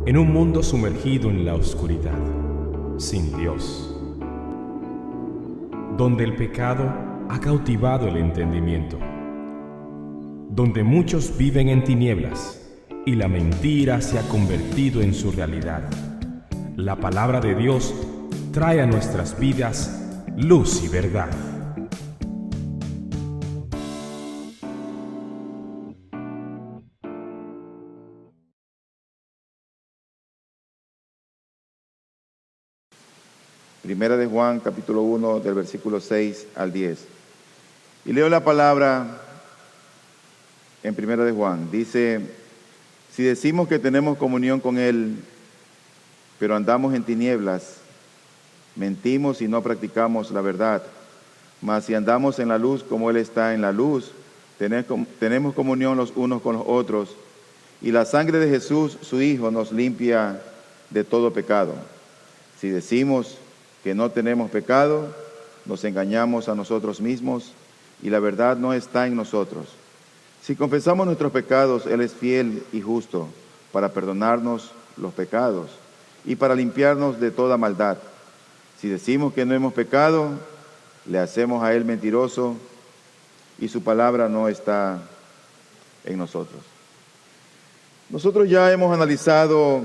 en un mundo sumergido en la oscuridad, sin Dios, donde el pecado ha cautivado el entendimiento, donde muchos viven en tinieblas y la mentira se ha convertido en su realidad. La palabra de Dios trae a nuestras vidas luz y verdad. Primera de Juan, capítulo 1, del versículo 6 al 10. Y leo la palabra en Primera de Juan. Dice: si decimos que tenemos comunión con Él, pero andamos en tinieblas, mentimos y no practicamos la verdad. Mas si andamos en la luz como Él está en la luz, tenemos comunión los unos con los otros, y la sangre de Jesús, su Hijo, nos limpia de todo pecado. Si decimos que no tenemos pecado, nos engañamos a nosotros mismos y la verdad no está en nosotros. Si confesamos nuestros pecados, Él es fiel y justo para perdonarnos los pecados y para limpiarnos de toda maldad. Si decimos que no hemos pecado, le hacemos a Él mentiroso y su palabra no está en nosotros. Nosotros ya hemos analizado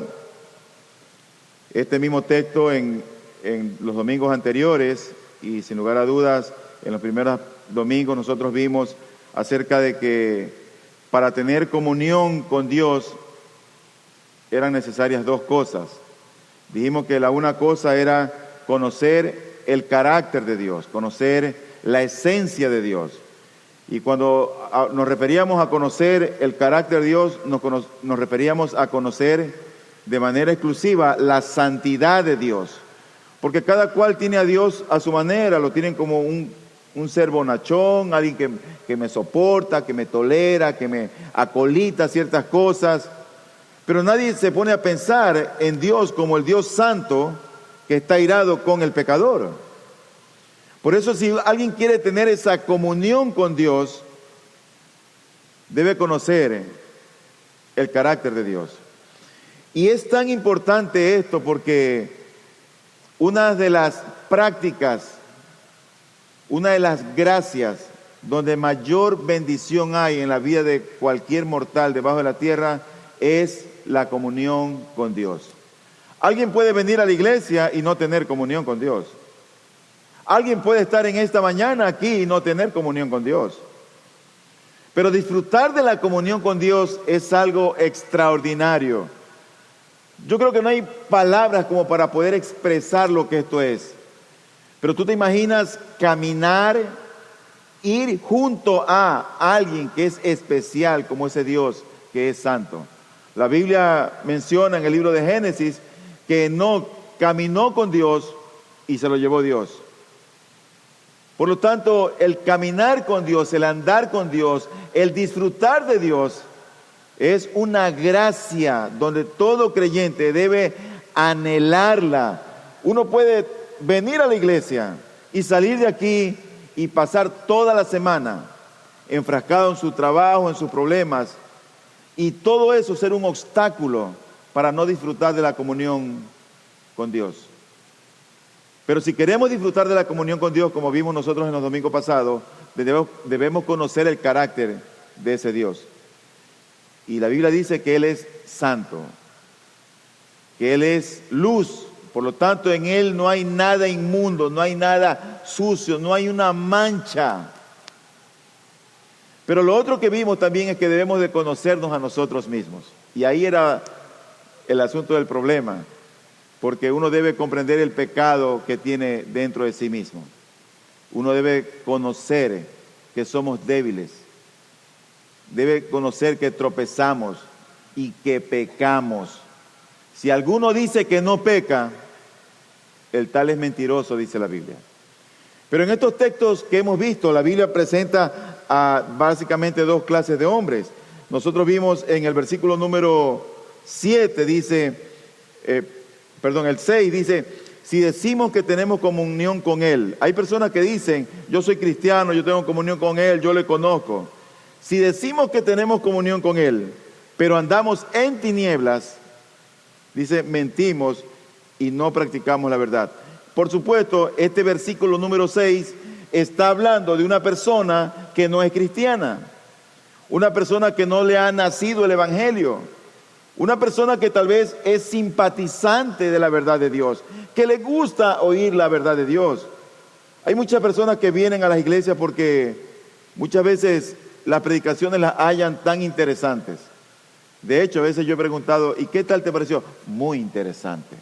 este mismo texto en los domingos anteriores, y sin lugar a dudas en los primeros domingos nosotros vimos acerca de que para tener comunión con Dios eran necesarias dos cosas. Dijimos que la una cosa era conocer el carácter de Dios, conocer la esencia de Dios. Y cuando nos referíamos a conocer el carácter de Dios, nos referíamos a conocer de manera exclusiva la santidad de Dios. Porque cada cual tiene a Dios a su manera, lo tienen como un ser bonachón, alguien que me soporta, que me tolera, que me acolita ciertas cosas. Pero nadie se pone a pensar en Dios como el Dios santo que está airado con el pecador. Por eso, si alguien quiere tener esa comunión con Dios, debe conocer el carácter de Dios. Y es tan importante esto porque una de las prácticas, una de las gracias donde mayor bendición hay en la vida de cualquier mortal debajo de la tierra es la comunión con Dios. Alguien puede venir a la iglesia y no tener comunión con Dios. Alguien puede estar en esta mañana aquí y no tener comunión con Dios. Pero disfrutar de la comunión con Dios es algo extraordinario. Yo creo que no hay palabras como para poder expresar lo que esto es. Pero tú te imaginas caminar, ir junto a alguien que es especial como ese Dios que es santo. La Biblia menciona en el libro de Génesis que Enoc caminó con Dios y se lo llevó Dios. Por lo tanto, el caminar con Dios, el andar con Dios, el disfrutar de Dios es una gracia donde todo creyente debe anhelarla. Uno puede venir a la iglesia y salir de aquí y pasar toda la semana enfrascado en su trabajo, en sus problemas, y todo eso ser un obstáculo para no disfrutar de la comunión con Dios. Pero si queremos disfrutar de la comunión con Dios, como vimos nosotros en los domingos pasados, debemos conocer el carácter de ese Dios. Y la Biblia dice que Él es santo, que Él es luz. Por lo tanto, en Él no hay nada inmundo, no hay nada sucio, no hay una mancha. Pero lo otro que vimos también es que debemos de conocernos a nosotros mismos. Y ahí era el asunto del problema, porque uno debe comprender el pecado que tiene dentro de sí mismo. Uno debe conocer que somos débiles. Debe conocer que tropezamos y que pecamos. Si alguno dice que no peca, el tal es mentiroso, dice la Biblia. Pero en estos textos que hemos visto, la Biblia presenta a básicamente dos clases de hombres. Nosotros vimos en el versículo número 7, el 6 dice: si decimos que tenemos comunión con Él. Hay personas que dicen: yo soy cristiano, yo tengo comunión con Él, yo le conozco. Si decimos que tenemos comunión con Él, pero andamos en tinieblas, Dice, mentimos y no practicamos la verdad. Por supuesto, este versículo número 6 está hablando de una persona que no es cristiana, una persona que no le ha nacido el Evangelio, una persona que tal vez es simpatizante de la verdad de Dios, que le gusta oír la verdad de Dios. Hay muchas personas que vienen a las iglesias porque muchas veces las predicaciones las hallan tan interesantes. De hecho, a veces yo he preguntado, ¿y qué tal te pareció? Muy interesante.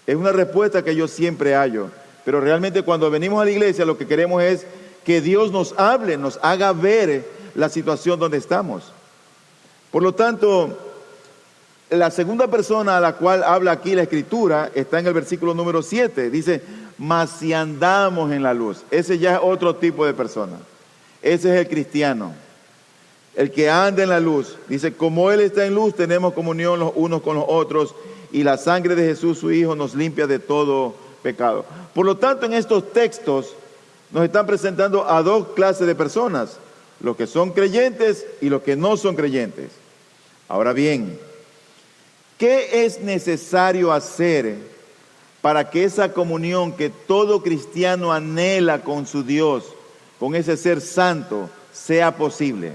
Es una respuesta que yo siempre hallo, pero realmente cuando venimos a la iglesia lo que queremos es que Dios nos hable, nos haga ver la situación donde estamos. Por lo tanto, la segunda persona a la cual habla aquí la Escritura está en el versículo número 7. Dice, mas si andamos en la luz. Ese ya es otro tipo de persona. Ese es el cristiano, el que anda en la luz. Dice, como Él está en luz, tenemos comunión los unos con los otros, y la sangre de Jesús, su Hijo, nos limpia de todo pecado. Por lo tanto, en estos textos nos están presentando a dos clases de personas, los que son creyentes y los que no son creyentes. Ahora bien, ¿qué es necesario hacer para que esa comunión que todo cristiano anhela con su Dios, con ese ser santo, sea posible?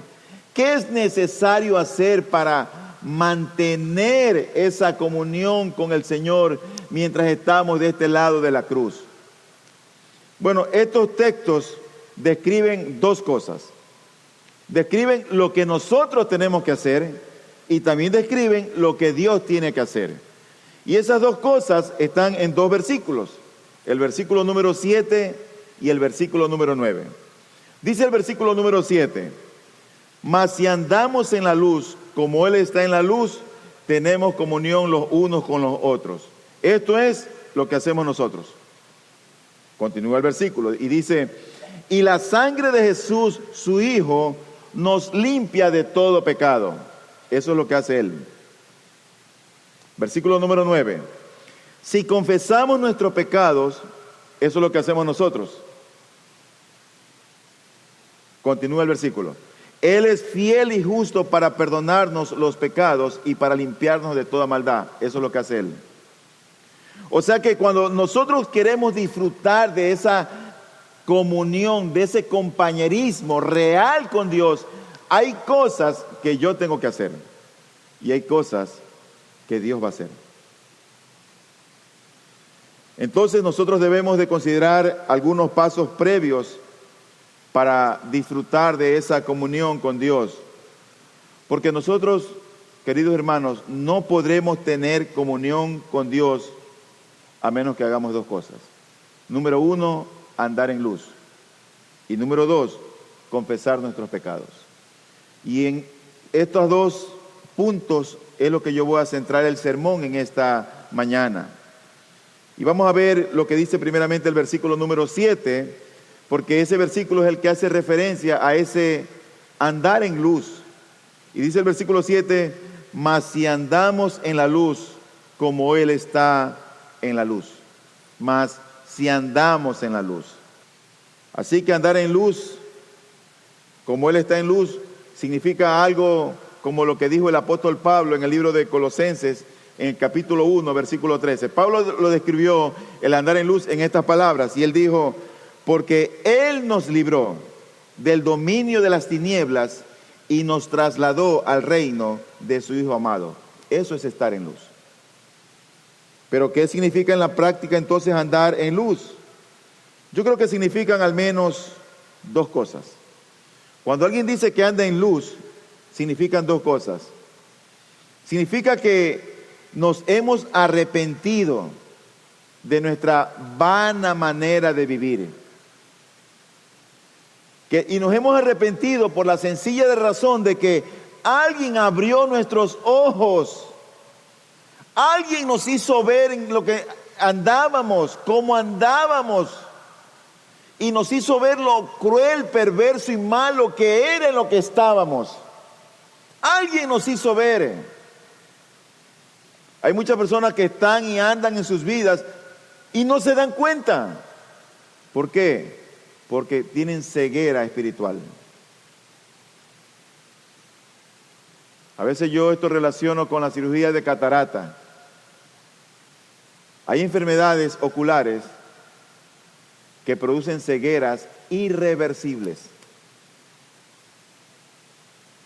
¿Qué es necesario hacer para mantener esa comunión con el Señor mientras estamos de este lado de la cruz? Bueno, estos textos describen dos cosas. Describen lo que nosotros tenemos que hacer y también describen lo que Dios tiene que hacer. Y esas dos cosas están en dos versículos, el versículo número 7 y el versículo número 9. Dice el versículo número 7, mas si andamos en la luz, como Él está en la luz, tenemos comunión los unos con los otros. Esto es lo que hacemos nosotros. Continúa el versículo y dice, y la sangre de Jesús, su Hijo, nos limpia de todo pecado. Eso es lo que hace Él. Versículo número 9. Si confesamos nuestros pecados, eso es lo que hacemos nosotros. Continúa el versículo. Él es fiel y justo para perdonarnos los pecados y para limpiarnos de toda maldad. Eso es lo que hace Él. O sea que cuando nosotros queremos disfrutar de esa comunión, de ese compañerismo real con Dios, hay cosas que yo tengo que hacer y hay cosas que Dios va a hacer. Entonces nosotros debemos de considerar algunos pasos previos para disfrutar de esa comunión con Dios. Porque nosotros, queridos hermanos, no podremos tener comunión con Dios a menos que hagamos dos cosas. Número 1, andar en luz. Y número 2, confesar nuestros pecados. Y en estos dos puntos es lo que yo voy a centrar el sermón en esta mañana. Y vamos a ver lo que dice primeramente el versículo número 7, porque ese versículo es el que hace referencia a ese andar en luz. Y dice el versículo 7, mas si andamos en la luz, como Él está en la luz. Mas si andamos en la luz. Así que andar en luz, como Él está en luz, significa algo como lo que dijo el apóstol Pablo en el libro de Colosenses, en el capítulo 1, versículo 13. Pablo lo describió, el andar en luz, en estas palabras, y él dijo, porque Él nos libró del dominio de las tinieblas y nos trasladó al reino de su Hijo amado. Eso es estar en luz. Pero ¿qué significa en la práctica entonces andar en luz? Yo creo que significan al menos dos cosas. Cuando alguien dice que anda en luz, significan dos cosas. Significa que nos hemos arrepentido de nuestra vana manera de vivir. Y nos hemos arrepentido por la sencilla razón de que alguien abrió nuestros ojos. Alguien nos hizo ver en lo que andábamos, cómo andábamos. Y nos hizo ver lo cruel, perverso y malo que era en lo que estábamos. Alguien nos hizo ver. Hay muchas personas que están y andan en sus vidas y no se dan cuenta. ¿Por qué? Porque tienen ceguera espiritual. A veces yo esto relaciono con la cirugía de catarata. Hay enfermedades oculares que producen cegueras irreversibles,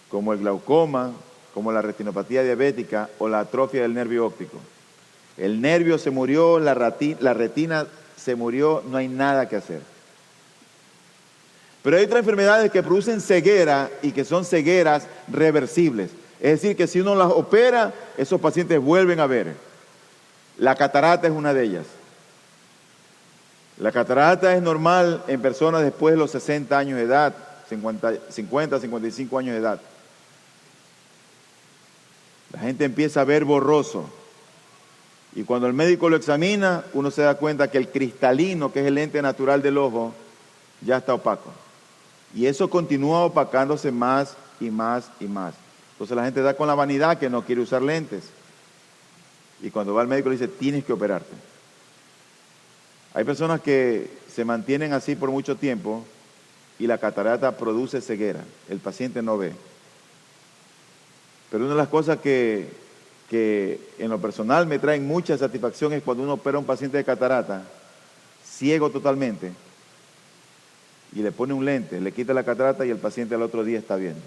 como el glaucoma, como la retinopatía diabética o la atrofia del nervio óptico. El nervio se murió, la retina se murió, no hay nada que hacer. Pero hay otras enfermedades que producen ceguera y que son cegueras reversibles. Es decir, que si uno las opera, esos pacientes vuelven a ver. La catarata es una de ellas. La catarata es normal en personas después de los 60 años de edad, 50, 55 años de edad. La gente empieza a ver borroso. Y cuando el médico lo examina, uno se da cuenta que el cristalino, que es el lente natural del ojo, ya está opaco. Y eso continúa opacándose más y más y más. Entonces la gente da con la vanidad que no quiere usar lentes. Y cuando va al médico le dice, tienes que operarte. Hay personas que se mantienen así por mucho tiempo y la catarata produce ceguera. El paciente no ve. Pero una de las cosas que en lo personal me traen mucha satisfacción es cuando uno opera a un paciente de catarata, ciego totalmente, y le pone un lente, le quita la catarata y el paciente al otro día está viendo.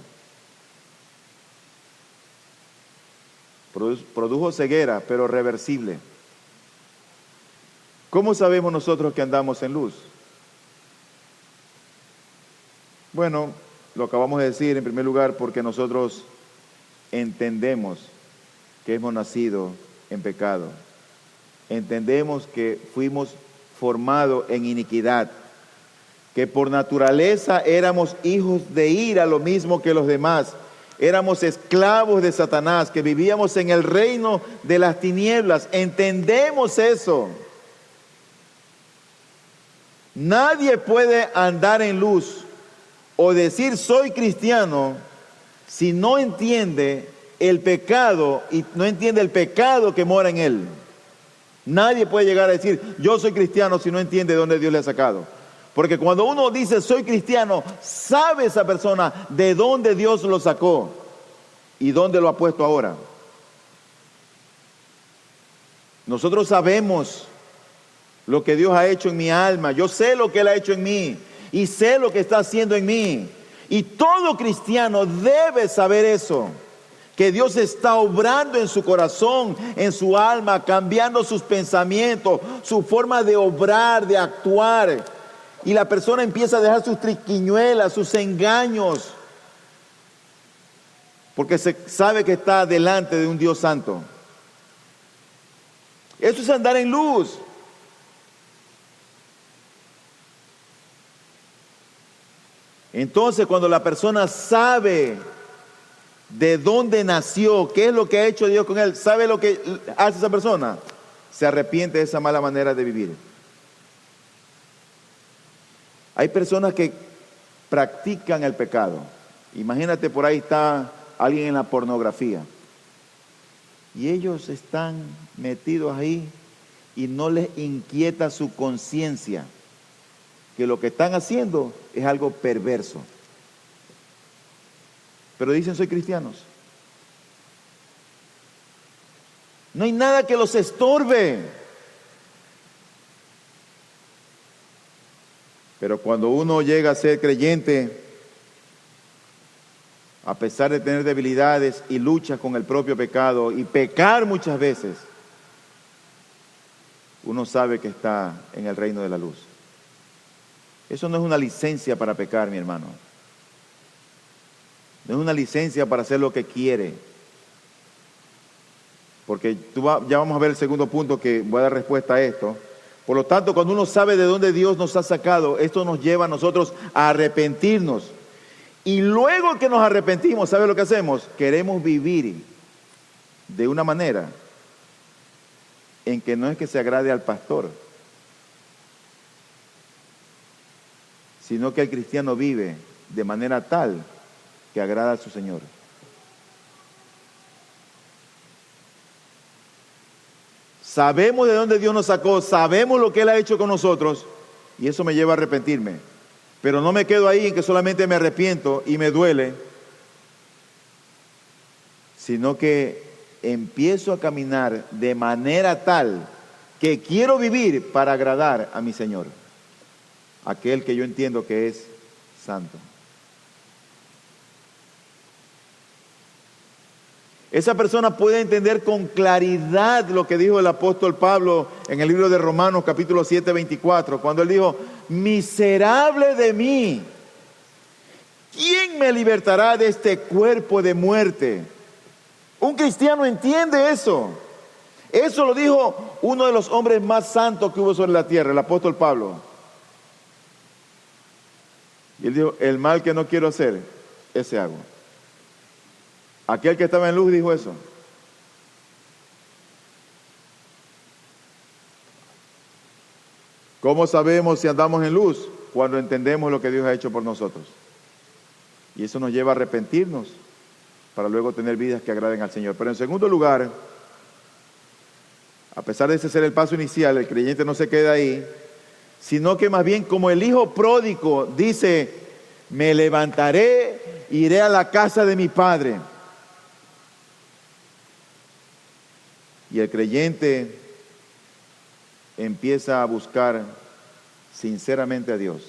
Produjo ceguera, pero reversible. ¿Cómo sabemos nosotros que andamos en luz? Bueno, lo acabamos de decir en primer lugar porque nosotros entendemos que hemos nacido en pecado. Entendemos que fuimos formados en iniquidad, que por naturaleza éramos hijos de ira, lo mismo que los demás. Éramos esclavos de Satanás, que vivíamos en el reino de las tinieblas. Entendemos eso. Nadie puede andar en luz o decir soy cristiano si no entiende el pecado y no entiende el pecado que mora en él. Nadie puede llegar a decir yo soy cristiano si no entiende de dónde Dios le ha sacado. Porque cuando uno dice soy cristiano, sabe esa persona de dónde Dios lo sacó y dónde lo ha puesto ahora. Nosotros sabemos lo que Dios ha hecho en mi alma. Yo sé lo que Él ha hecho en mí y sé lo que está haciendo en mí. Y todo cristiano debe saber eso, que Dios está obrando en su corazón, en su alma, cambiando sus pensamientos, su forma de obrar, de actuar. Y la persona empieza a dejar sus triquiñuelas, sus engaños, porque se sabe que está delante de un Dios santo. Eso es andar en luz. Entonces, cuando la persona sabe de dónde nació, qué es lo que ha hecho Dios con él, sabe lo que hace esa persona, se arrepiente de esa mala manera de vivir. Hay personas que practican el pecado. Imagínate, por ahí está alguien en la pornografía y ellos están metidos ahí y no les inquieta su conciencia que lo que están haciendo es algo perverso. Pero dicen soy cristianos. No hay nada que los estorbe. Pero cuando uno llega a ser creyente, a pesar de tener debilidades y luchas con el propio pecado y pecar muchas veces, uno sabe que está en el reino de la luz. Eso no es una licencia para pecar, mi hermano. No es una licencia para hacer lo que quiere. Porque ya vamos a ver el segundo punto que voy a dar respuesta a esto. Por lo tanto, cuando uno sabe de dónde Dios nos ha sacado, esto nos lleva a nosotros a arrepentirnos. Y luego que nos arrepentimos, ¿sabe lo que hacemos? Queremos vivir de una manera en que no es que se agrade al pastor, sino que el cristiano vive de manera tal que agrada a su Señor. Sabemos de dónde Dios nos sacó, sabemos lo que Él ha hecho con nosotros y eso me lleva a arrepentirme. Pero no me quedo ahí en que solamente me arrepiento y me duele, sino que empiezo a caminar de manera tal que quiero vivir para agradar a mi Señor, aquel que yo entiendo que es santo. Esa persona puede entender con claridad lo que dijo el apóstol Pablo en el libro de Romanos capítulo 7, 24, cuando él dijo: miserable de mí, ¿quién me libertará de este cuerpo de muerte? Un cristiano entiende eso. Eso lo dijo uno de los hombres más santos que hubo sobre la tierra, el apóstol Pablo. Y él dijo: el mal que no quiero hacer, ese hago. Aquel que estaba en luz dijo eso. ¿Cómo sabemos si andamos en luz? Cuando entendemos lo que Dios ha hecho por nosotros. Y eso nos lleva a arrepentirnos para luego tener vidas que agraden al Señor. Pero en segundo lugar, a pesar de ese ser el paso inicial, el creyente no se queda ahí, sino que más bien, como el hijo pródigo dice: me levantaré, iré a la casa de mi padre. Y el creyente empieza a buscar sinceramente a Dios.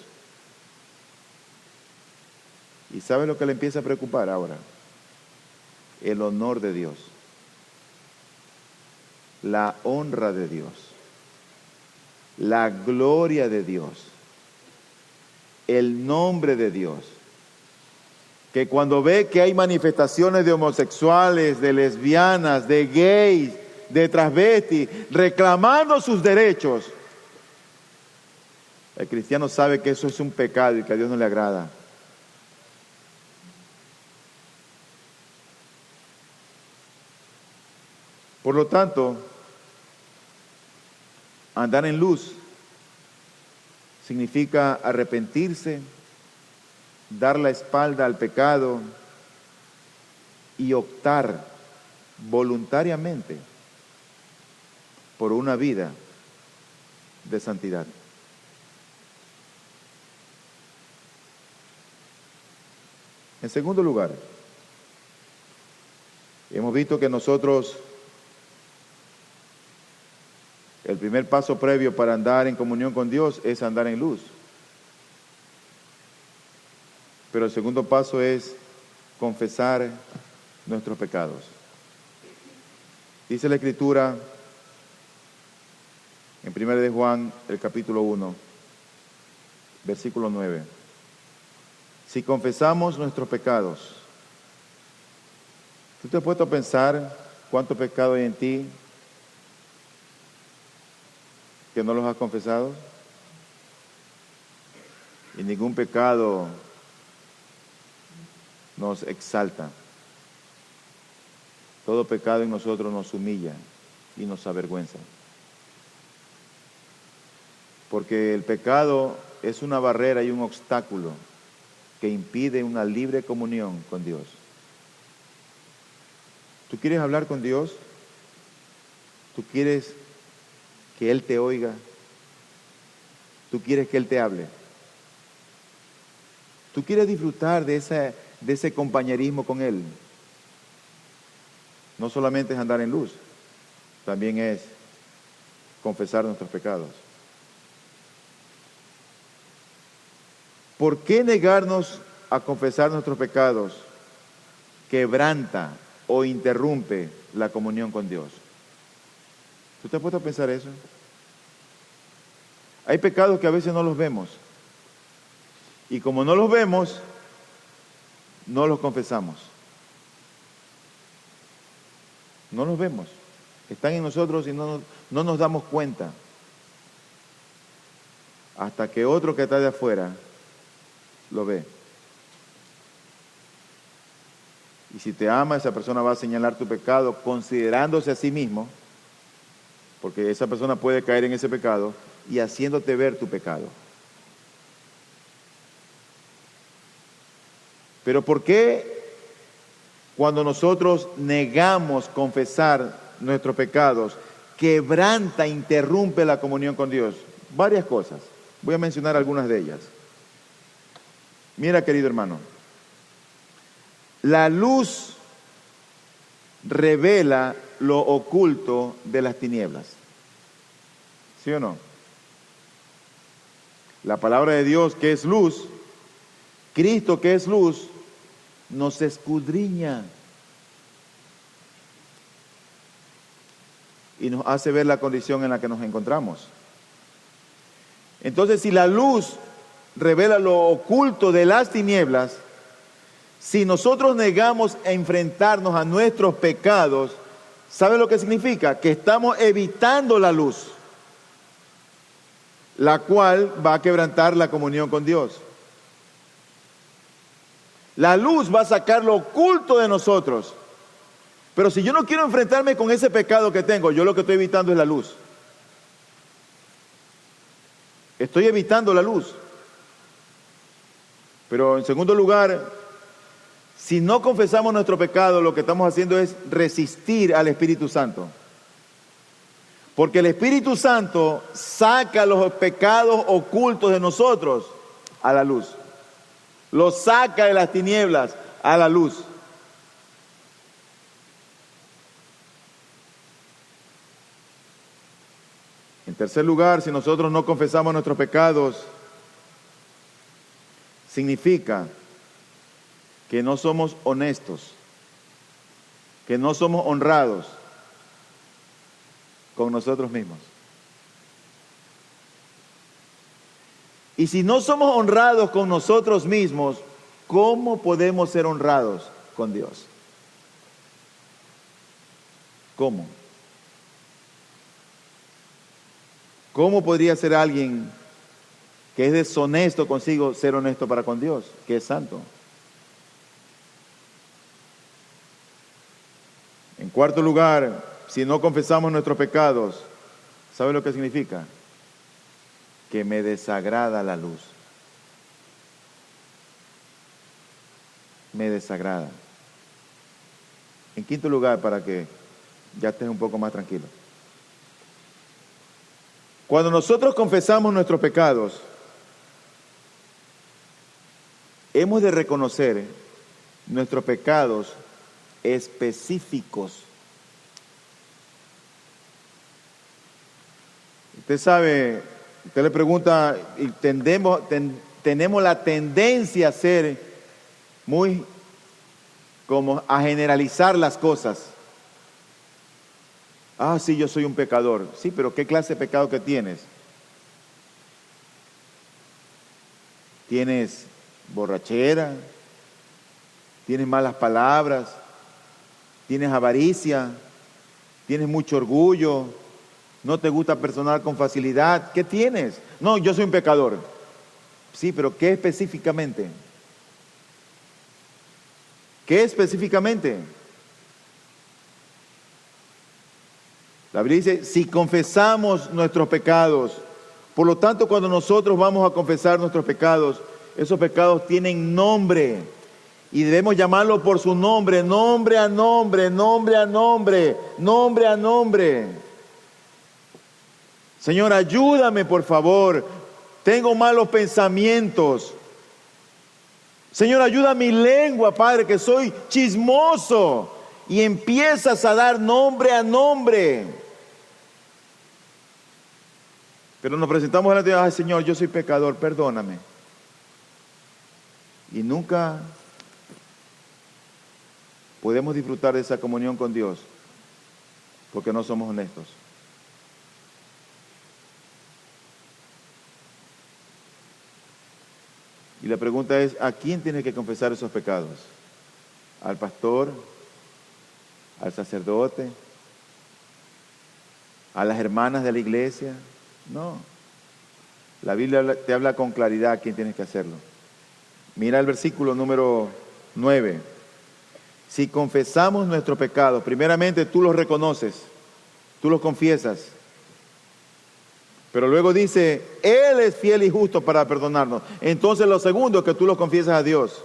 ¿Y sabe lo que le empieza a preocupar ahora? El honor de Dios, la honra de Dios, la gloria de Dios, el nombre de Dios. Que cuando ve que hay manifestaciones de homosexuales, de lesbianas, de gays, de transvestis, reclamando sus derechos, el cristiano sabe que eso es un pecado y que a Dios no le agrada. Por lo tanto, andar en luz significa arrepentirse, dar la espalda al pecado y optar voluntariamente por una vida de santidad. En segundo lugar, hemos visto que nosotros, el primer paso previo para andar en comunión con Dios es andar en luz. Pero el segundo paso es confesar nuestros pecados. Dice la Escritura en 1 de Juan, el capítulo 1, versículo 9. Si confesamos nuestros pecados, ¿tú te has puesto a pensar cuánto pecado hay en ti que no los has confesado? Y ningún pecado nos exalta. Todo pecado en nosotros nos humilla y nos avergüenza. Porque el pecado es una barrera y un obstáculo que impide una libre comunión con Dios. ¿Tú quieres hablar con Dios? ¿Tú quieres que Él te oiga? ¿Tú quieres que Él te hable? ¿Tú quieres disfrutar de ese compañerismo con Él? No solamente es andar en luz, también es confesar nuestros pecados. ¿Por qué negarnos a confesar nuestros pecados quebranta o interrumpe la comunión con Dios? ¿Tú te has puesto a pensar eso? Hay pecados que a veces no los vemos. Y como no los vemos, no los confesamos. No los vemos. Están en nosotros y no nos damos cuenta. Hasta que otro que está de afuera lo ve. Y si te ama, esa persona va a señalar tu pecado considerándose a sí mismo, porque esa persona puede caer en ese pecado y haciéndote ver tu pecado. Pero ¿por qué cuando nosotros negamos confesar nuestros pecados, quebranta, interrumpe la comunión con Dios? Varias cosas. Voy a mencionar algunas de ellas. Mira, querido hermano, la luz revela lo oculto de las tinieblas. ¿Sí o no? La palabra de Dios, que es luz, Cristo, que es luz, nos escudriña y nos hace ver la condición en la que nos encontramos. Entonces, si la luz revela lo oculto de las tinieblas, si nosotros negamos a enfrentarnos a nuestros pecados, ¿sabe lo que significa? Que estamos evitando la luz, la cual va a quebrantar la comunión con Dios. La luz va a sacar lo oculto de nosotros. Pero si yo no quiero enfrentarme con ese pecado que tengo, yo lo que estoy evitando es la luz. Estoy evitando la luz. Pero en segundo lugar, si no confesamos nuestro pecado, lo que estamos haciendo es resistir al Espíritu Santo. Porque el Espíritu Santo saca los pecados ocultos de nosotros a la luz. Los saca de las tinieblas a la luz. En tercer lugar, si nosotros no confesamos nuestros pecados, significa que no somos honestos, que no somos honrados con nosotros mismos. Y si no somos honrados con nosotros mismos, ¿cómo podemos ser honrados con Dios? ¿Cómo? ¿Cómo podría ser alguien que es deshonesto consigo ser honesto para con Dios, que es santo? En cuarto lugar, si no confesamos nuestros pecados, ¿sabe lo que significa? Que me desagrada la luz. Me desagrada. En quinto lugar, para que ya estés un poco más tranquilo. Cuando nosotros confesamos nuestros pecados, hemos de reconocer nuestros pecados específicos. Usted sabe, usted le pregunta, y tenemos la tendencia a ser muy como a generalizar las cosas. Ah, sí, yo soy un pecador. Sí, pero ¿qué clase de pecado que tienes? ¿Tienes borrachera? ¿Tienes malas palabras? ¿Tienes avaricia? ¿Tienes mucho orgullo? ¿No te gusta perdonar con facilidad? ¿Qué tienes? No, yo soy un pecador. Sí, pero ¿qué específicamente? ¿Qué específicamente? La Biblia dice, si confesamos nuestros pecados, por lo tanto, cuando nosotros vamos a confesar nuestros pecados, esos pecados tienen nombre y debemos llamarlo por su nombre, nombre a nombre, nombre a nombre, nombre a nombre. Señor, ayúdame, por favor. Tengo malos pensamientos. Señor, ayuda a mi lengua, Padre, que soy chismoso. Y empiezas a dar nombre a nombre. Pero nos presentamos delante de Dios, ay, Señor, yo soy pecador, perdóname. Y nunca podemos disfrutar de esa comunión con Dios porque no somos honestos. Y la pregunta es, ¿a quién tiene que confesar esos pecados? ¿Al pastor? ¿Al sacerdote? ¿A las hermanas de la iglesia? No. La Biblia te habla con claridad a quién tienes que hacerlo. Mira el versículo número 9. Si confesamos nuestros pecados, primeramente tú los reconoces, tú los confiesas. Pero luego dice, Él es fiel y justo para perdonarnos. Entonces lo segundo es que tú los confiesas a Dios.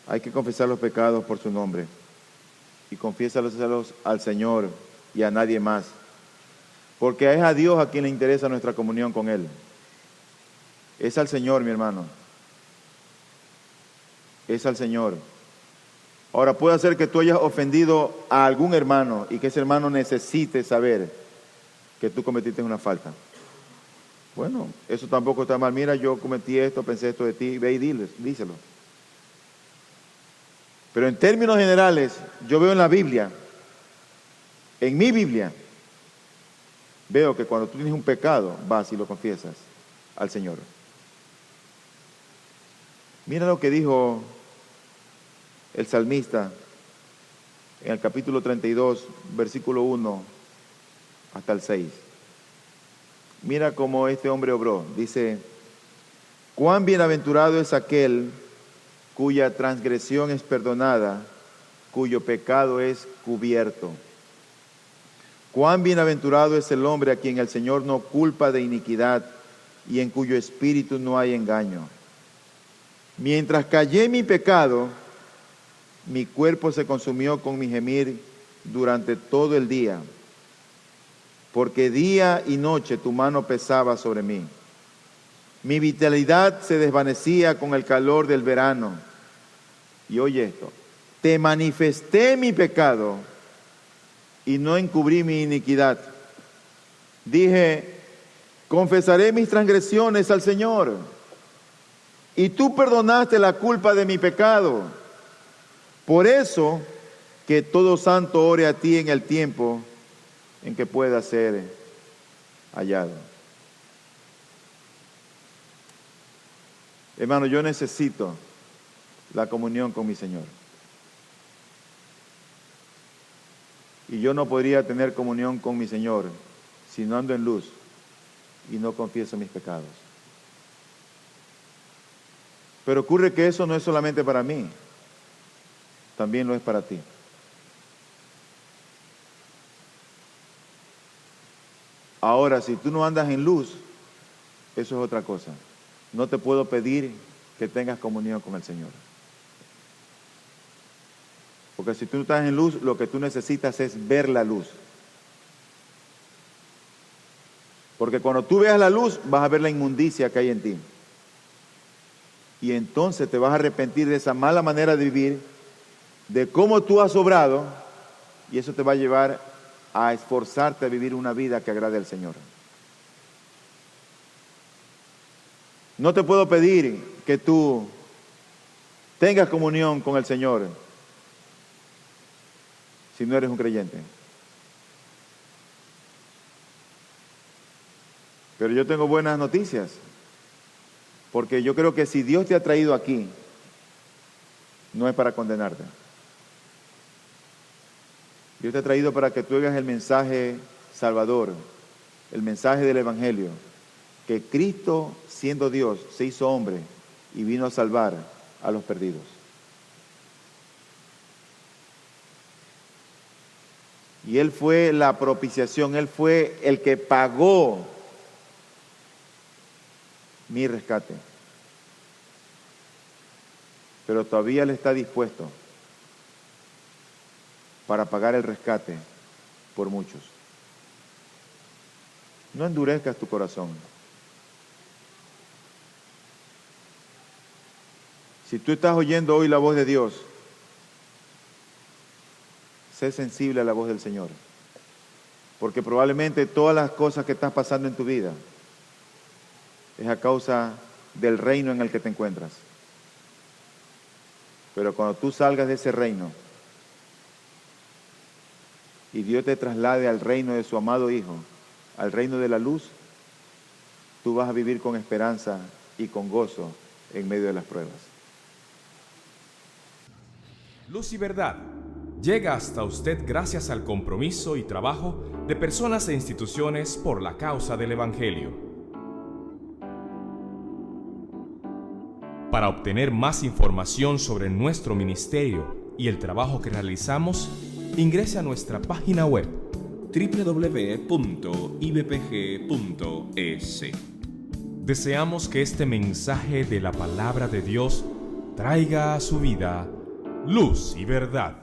Hay que confesar los pecados por su nombre. Y confiésalos al Señor y a nadie más. Porque es a Dios a quien le interesa nuestra comunión con Él. Es al Señor, mi hermano. Es al Señor. Ahora, puede ser que tú hayas ofendido a algún hermano y que ese hermano necesite saber que tú cometiste una falta. Bueno, eso tampoco está mal. Mira, yo cometí esto, pensé esto de ti, ve y díselo. Pero en términos generales, yo veo en la Biblia, en mi Biblia, veo que cuando tú tienes un pecado, vas y lo confiesas al Señor. Mira lo que dijo el salmista en el capítulo 32, versículo 1 hasta el 6. Mira cómo este hombre obró. Dice, cuán bienaventurado es aquel cuya transgresión es perdonada, cuyo pecado es cubierto. Cuán bienaventurado es el hombre a quien el Señor no culpa de iniquidad y en cuyo espíritu no hay engaño. Mientras callé mi pecado, mi cuerpo se consumió con mi gemir durante todo el día, porque día y noche tu mano pesaba sobre mí. Mi vitalidad se desvanecía con el calor del verano. Y oye esto, te manifesté mi pecado y no encubrí mi iniquidad. Dije, confesaré mis transgresiones al Señor, y tú perdonaste la culpa de mi pecado. Por eso, que todo santo ore a ti en el tiempo en que pueda ser hallado. Hermano, yo necesito la comunión con mi Señor. Y yo no podría tener comunión con mi Señor si no ando en luz y no confieso mis pecados. Pero ocurre que eso no es solamente para mí, también lo es para ti. Ahora, si tú no andas en luz, eso es otra cosa. No te puedo pedir que tengas comunión con el Señor. Porque si tú no estás en luz, lo que tú necesitas es ver la luz. Porque cuando tú veas la luz, vas a ver la inmundicia que hay en ti. Y entonces te vas a arrepentir de esa mala manera de vivir, de cómo tú has obrado, y eso te va a llevar a esforzarte a vivir una vida que agrade al Señor. No te puedo pedir que tú tengas comunión con el Señor si no eres un creyente. Pero yo tengo buenas noticias, porque yo creo que si Dios te ha traído aquí, no es para condenarte. Dios te ha traído para que tú oigas el mensaje salvador, el mensaje del Evangelio, que Cristo, siendo Dios, se hizo hombre y vino a salvar a los perdidos. Y Él fue la propiciación, Él fue el que pagó mi rescate. Pero todavía Él está dispuesto para pagar el rescate por muchos. No endurezcas tu corazón. Si tú estás oyendo hoy la voz de Dios, sé sensible a la voz del Señor. Porque probablemente todas las cosas que estás pasando en tu vida es a causa del reino en el que te encuentras. Pero cuando tú salgas de ese reino y Dios te traslade al reino de su amado Hijo, al reino de la luz, tú vas a vivir con esperanza y con gozo en medio de las pruebas. Luz y Verdad llega hasta usted gracias al compromiso y trabajo de personas e instituciones por la causa del Evangelio. Para obtener más información sobre nuestro ministerio y el trabajo que realizamos, ingrese a nuestra página web www.ibpg.es. Deseamos que este mensaje de la palabra de Dios traiga a su vida luz y verdad.